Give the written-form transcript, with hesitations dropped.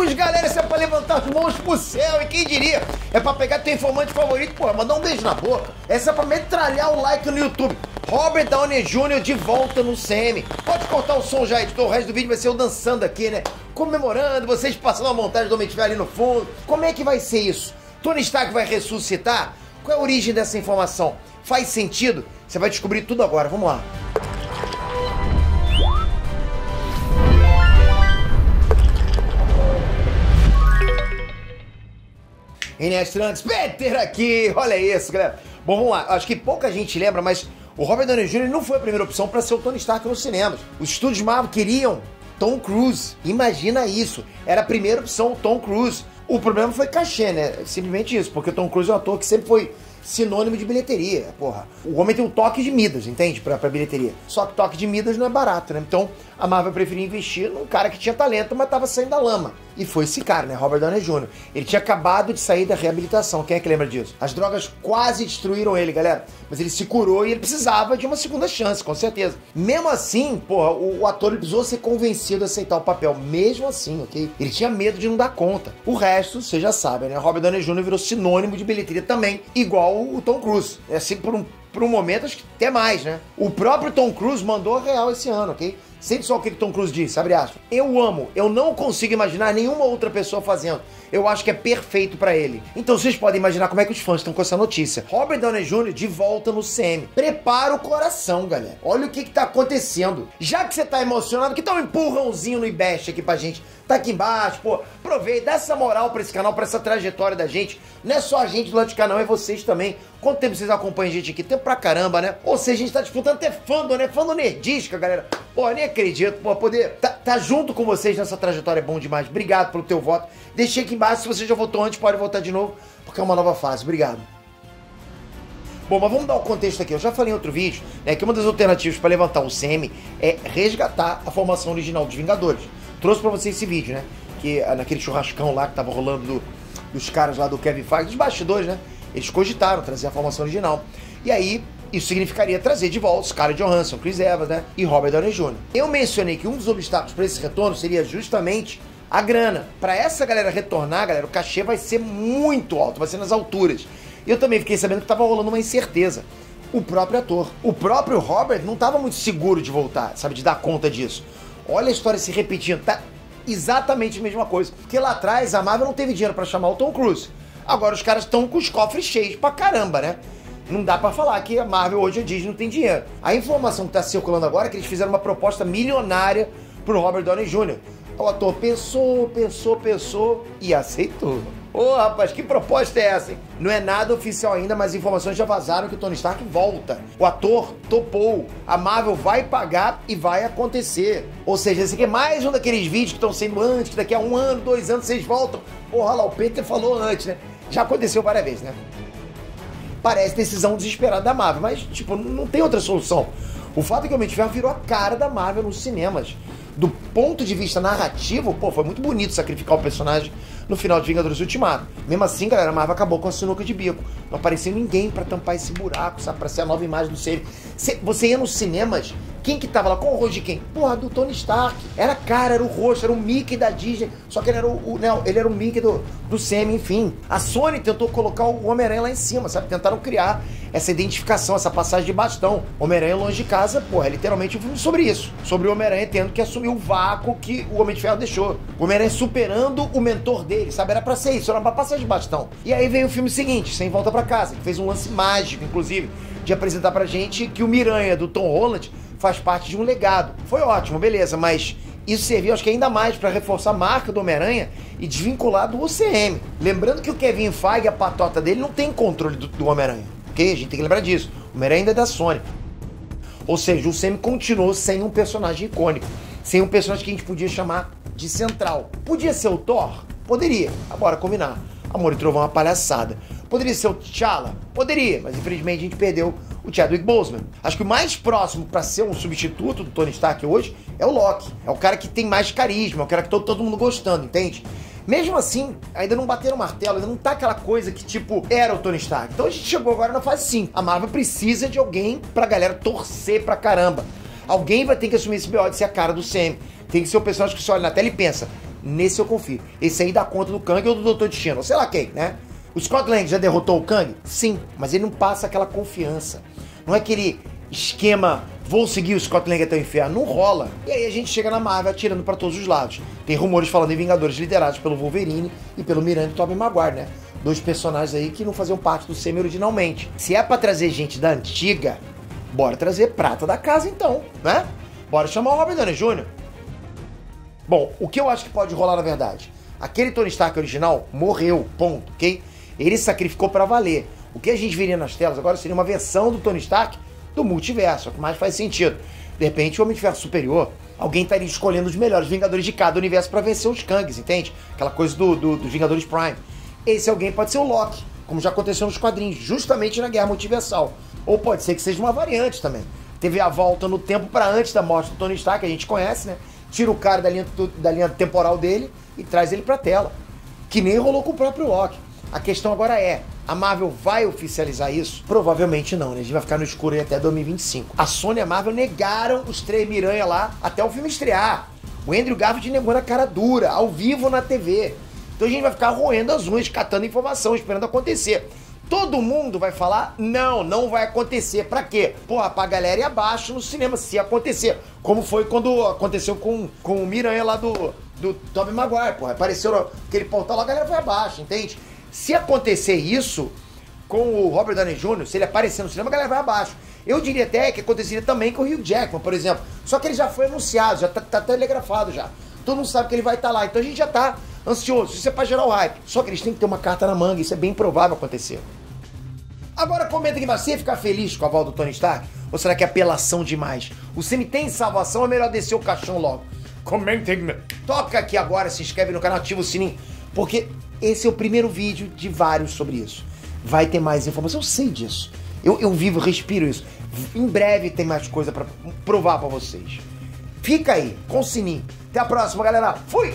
Vamos, galera, isso é pra levantar as mãos pro céu, e quem diria? É pra pegar teu informante favorito, pô, mandar um beijo na boca. Essa é pra metralhar o like no YouTube. Robert Downey Jr. de volta no CM. Pode cortar o som já, editor, o resto do vídeo vai ser eu dançando aqui, né? Comemorando, vocês passando a montagem do Homem de Ferro ali no fundo. Como é que vai ser isso? Tony Stark vai ressuscitar? Qual é a origem dessa informação? Faz sentido? Você vai descobrir tudo agora, vamos lá. Inês Trunks, Peter aqui, olha isso, galera. Bom, vamos lá, acho que pouca gente lembra, mas o Robert Downey Jr. não foi a primeira opção para ser o Tony Stark nos cinemas. Os estúdios Marvel queriam Tom Cruise, imagina isso, era a primeira opção, Tom Cruise. O problema foi cachê, né, simplesmente isso, porque o Tom Cruise é um ator que sempre foi sinônimo de bilheteria, porra. O homem tem um toque de Midas, entende? Pra bilheteria. Só que toque de Midas não é barato, né? Então, a Marvel preferiu investir num cara que tinha talento, mas tava saindo da lama. E foi esse cara, né? Robert Downey Jr. Ele tinha acabado de sair da reabilitação. Quem é que lembra disso? As drogas quase destruíram ele, galera. Mas ele se curou e ele precisava de uma segunda chance, com certeza. Mesmo assim, porra, o ator ele precisou ser convencido a aceitar o papel. Mesmo assim, ok? Ele tinha medo de não dar conta. O resto, vocês já sabem, né? Robert Downey Jr. virou sinônimo de bilheteria também, igual o Tom Cruise. É assim, por um momento, acho que até mais, né? O próprio Tom Cruise mandou a real esse ano, ok? Sente só o que Tom Cruise disse, abre aspas. Eu amo, eu não consigo imaginar nenhuma outra pessoa fazendo. Eu acho que é perfeito pra ele. Então vocês podem imaginar como é que os fãs estão com essa notícia. Robert Downey Jr. de volta no CM. Prepara o coração, galera. Olha o que tá acontecendo. Já que você tá emocionado, que dá um empurrãozinho no IBEST aqui pra gente. Tá aqui embaixo, pô. Aproveita, dá essa moral pra esse canal, pra essa trajetória da gente. Não é só a gente do lado de canal, é vocês também. Quanto tempo vocês acompanham a gente aqui? Tempo pra caramba, né? Ou seja, a gente tá disputando até fandom, né? Fandom nerdística, galera. Pô, nem acredito. Pô, poder tá junto com vocês nessa trajetória é bom demais. Obrigado pelo teu voto. Deixei aqui embaixo, se você já votou antes, pode votar de novo, porque é uma nova fase. Obrigado. Bom, mas vamos dar o contexto aqui. Eu já falei em outro vídeo, né, que uma das alternativas para levantar o CM é resgatar a formação original dos Vingadores. Trouxe pra vocês esse vídeo, né? Que naquele churrascão lá que tava rolando dos caras lá do Kevin Feige, dos bastidores, né? Eles cogitaram trazer a formação original. E aí, isso significaria trazer de volta Scarlett Johansson, Chris Evans, né? E Robert Downey Jr. Eu mencionei que um dos obstáculos para esse retorno seria justamente a grana. Para essa galera retornar, galera, o cachê vai ser muito alto, vai ser nas alturas. E eu também fiquei sabendo que tava rolando uma incerteza. O próprio ator, o próprio Robert não tava muito seguro de voltar, sabe? De dar conta disso. Olha a história se repetindo, tá exatamente a mesma coisa. Porque lá atrás a Marvel não teve dinheiro pra chamar o Tom Cruise. Agora os caras estão com os cofres cheios pra caramba, né? Não dá pra falar que a Marvel hoje, a Disney, não tem dinheiro. A informação que tá circulando agora é que eles fizeram uma proposta milionária pro Robert Downey Jr. O ator pensou e aceitou. Ô, rapaz, que proposta é essa, hein? Não é nada oficial ainda, mas informações já vazaram que o Tony Stark volta. O ator topou. A Marvel vai pagar e vai acontecer. Ou seja, esse aqui é mais um daqueles vídeos que estão sendo antes, que daqui a 1 ano, 2 anos, vocês voltam. Porra lá, o Peter falou antes, né? Já aconteceu várias vezes, né? Parece decisão desesperada da Marvel, mas, tipo, não tem outra solução. O fato é que o Homem de Ferro virou a cara da Marvel nos cinemas. Do ponto de vista narrativo, pô, foi muito bonito sacrificar o personagem no final de Vingadores Ultimato. Mesmo assim, galera, a Marvel acabou com a sinuca de bico. Não apareceu ninguém pra tampar esse buraco, sabe? Pra ser a nova imagem do CM. Você ia nos cinemas, quem que tava lá? Com o rosto de quem? Porra, do Tony Stark. Era a cara, era o rosto, era o Mickey da Disney. Só que ele era ele era o Mickey do CM, enfim. A Sony tentou colocar o Homem-Aranha lá em cima, sabe? Tentaram criar essa identificação, essa passagem de bastão. Homem-Aranha longe de casa, porra, é literalmente um filme sobre isso. Sobre o Homem-Aranha tendo que assumir o vácuo que o Homem de Ferro deixou. O Homem-Aranha superando o mentor dele, sabe? Era pra ser isso, era pra passar de bastão. E aí veio o filme seguinte, Sem Volta Pra Casa, que fez um lance mágico, inclusive, de apresentar pra gente que o Miranha, do Tom Holland, faz parte de um legado. Foi ótimo, beleza, mas isso serviu, acho que ainda mais pra reforçar a marca do Homem-Aranha e desvincular do UCM. Lembrando que o Kevin Feige, a patota dele, não tem controle do Homem-Aranha, ok? A gente tem que lembrar disso. O Homem-Aranha ainda é da Sony. Ou seja, o UCM continuou sem um personagem icônico, sem um personagem que a gente podia chamar de central. Podia ser o Thor? Poderia. Agora, combinar. Amor e Trovão é uma palhaçada. Poderia ser o T'Challa? Poderia, mas infelizmente a gente perdeu o Chadwick Boseman. Acho que o mais próximo pra ser um substituto do Tony Stark hoje é o Loki. É o cara que tem mais carisma, é o cara que todo mundo gostando, entende? Mesmo assim, ainda não bateram o martelo, ainda não tá aquela coisa que, tipo, era o Tony Stark. Então a gente chegou agora na fase 5. A Marvel precisa de alguém pra galera torcer pra caramba. Alguém vai ter que assumir esse BO de ser a cara do CM. Tem que ser o personagem que você olha na tela e pensa, Nesse eu confio. Esse aí dá conta do Kang ou do Doutor Destino, ou sei lá quem, né? O Scott Lang já derrotou o Kang? Sim, mas ele não passa aquela confiança. Não é aquele esquema, vou seguir o Scott Lang até o inferno. Não rola. E aí a gente chega na Marvel atirando pra todos os lados. Tem rumores falando em Vingadores liderados pelo Wolverine e pelo Miranda e Tobey Maguire, né? Dois personagens aí que não faziam parte do CM originalmente. Se é pra trazer gente da antiga, bora trazer prata da casa então, né? Bora chamar o Robert Downey Jr. Bom, o que eu acho que pode rolar na verdade? Aquele Tony Stark original morreu, ponto, ok? Ele se sacrificou pra valer. O que a gente veria nas telas agora seria uma versão do Tony Stark do multiverso, é o que mais faz sentido. De repente, o Homem de Ferro Superior, alguém estaria escolhendo os melhores Vingadores de cada universo pra vencer os Kangs, entende? Aquela coisa dos Vingadores Prime. Esse alguém pode ser o Loki, como já aconteceu nos quadrinhos, justamente na Guerra Multiversal. Ou pode ser que seja uma variante também. Teve a volta no tempo pra antes da morte do Tony Stark, que a gente conhece, né? Tira o cara da linha temporal dele e traz ele pra tela. Que nem rolou com o próprio Loki. A questão agora é, a Marvel vai oficializar isso? Provavelmente não, né? A gente vai ficar no escuro aí até 2025. A Sony e a Marvel negaram os três Miranha lá até o filme estrear. O Andrew Garfield negou na cara dura, ao vivo na TV. Então a gente vai ficar roendo as unhas, catando informação, esperando acontecer. Todo mundo vai falar, não vai acontecer. Pra quê? Porra, pra galera ir abaixo no cinema, se acontecer. Como foi quando aconteceu com o Miranha lá do Tobey Maguire, porra. Apareceu aquele portal lá, a galera foi abaixo, entende? Se acontecer isso com o Robert Downey Jr., se ele aparecer no cinema, a galera vai abaixo. Eu diria até que aconteceria também com o Hugh Jackman, por exemplo. Só que ele já foi anunciado, já tá telegrafado já. Todo mundo sabe que ele vai estar lá, então a gente já tá ansioso. Isso é pra gerar o hype. Só que eles têm que ter uma carta na manga, isso é bem provável acontecer. Agora comenta aqui, mas você ficar feliz com a volta do Tony Stark? Ou será que é apelação demais? O CM tem salvação, é melhor descer o caixão logo. Comentem. Toca aqui agora, se inscreve no canal, ativa o sininho. Porque esse é o primeiro vídeo de vários sobre isso. Vai ter mais informação, eu sei disso. Eu vivo, respiro isso. Em breve tem mais coisa pra provar pra vocês. Fica aí, com o sininho. Até a próxima, galera. Fui!